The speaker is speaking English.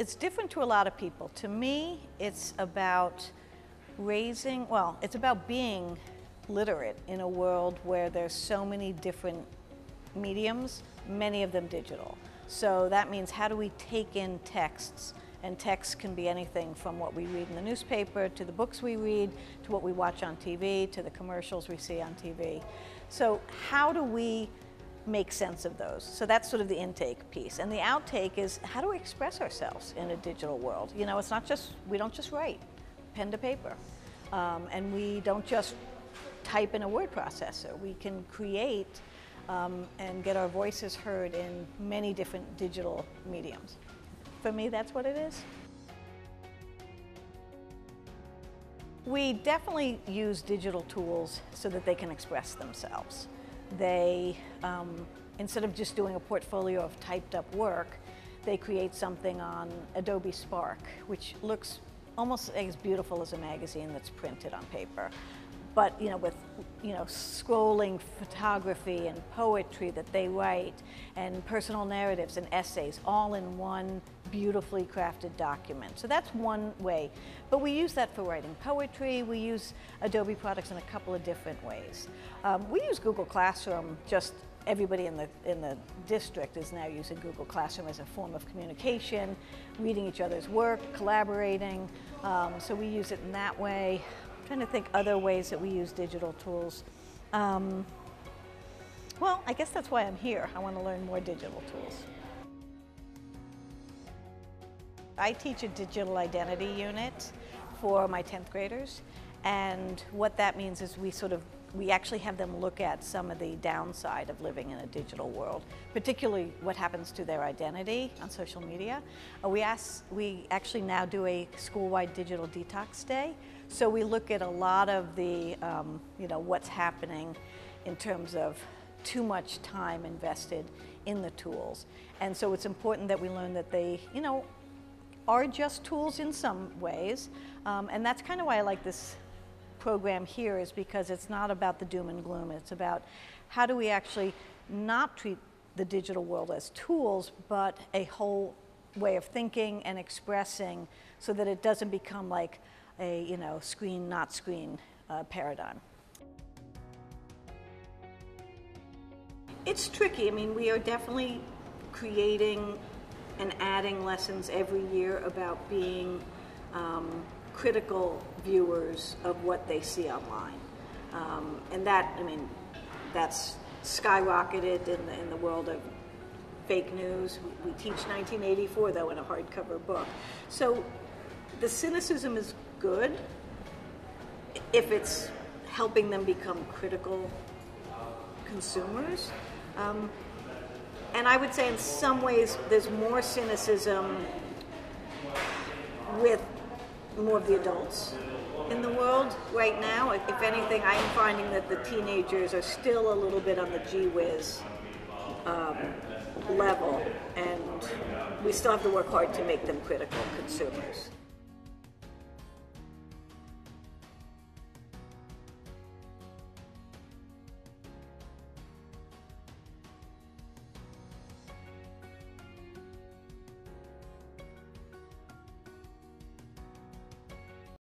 it's different to a lot of people. To me, it's about it's about being literate in a world where there's so many different mediums, many of them digital. So that means, how do we take in texts? And texts can be anything from what we read in the newspaper, to the books we read, to what we watch on TV, to the commercials we see on TV. So how do we make sense of those? So that's sort of the intake piece. And the outtake is, how do we express ourselves in a digital world? You know, it's not just, we don't just write pen to paper. And we don't just type in a word processor. We can create and get our voices heard in many different digital mediums. For me, that's what it is. We definitely use digital tools so that they can express themselves. They, instead of just doing a portfolio of typed up work, they create something on Adobe Spark, which looks almost as beautiful as a magazine that's printed on paper. But with scrolling photography and poetry that they write, and personal narratives and essays, all in one beautifully crafted document. So that's one way. But we use that for writing poetry. We use Adobe products in a couple of different ways. We use Google Classroom. Just everybody in the district is now using Google Classroom as a form of communication, reading each other's work, collaborating. So we use it in that way. Trying to think other ways that we use digital tools. Well, I guess that's why I'm here. I want to learn more digital tools. I teach a digital identity unit for my 10th graders, and what that means is we actually have them look at some of the downside of living in a digital world, particularly what happens to their identity on social media. We actually now do a school-wide digital detox day. So we look at a lot of the, what's happening in terms of too much time invested in the tools. And so it's important that we learn that they, are just tools in some ways. And that's kind of why I like this program here, is because it's not about the doom and gloom. It's about how do we actually not treat the digital world as tools, but a whole way of thinking and expressing, so that it doesn't become like a screen, not screen paradigm. It's tricky. I mean, we are definitely creating and adding lessons every year about being critical viewers of what they see online. And that's skyrocketed in the world of fake news. We teach 1984, though, in a hardcover book. So the cynicism is good if it's helping them become critical consumers. And I would say in some ways there's more cynicism with more of the adults in the world right now. If anything, I'm finding that the teenagers are still a little bit on the gee whiz level, and we still have to work hard to make them critical consumers.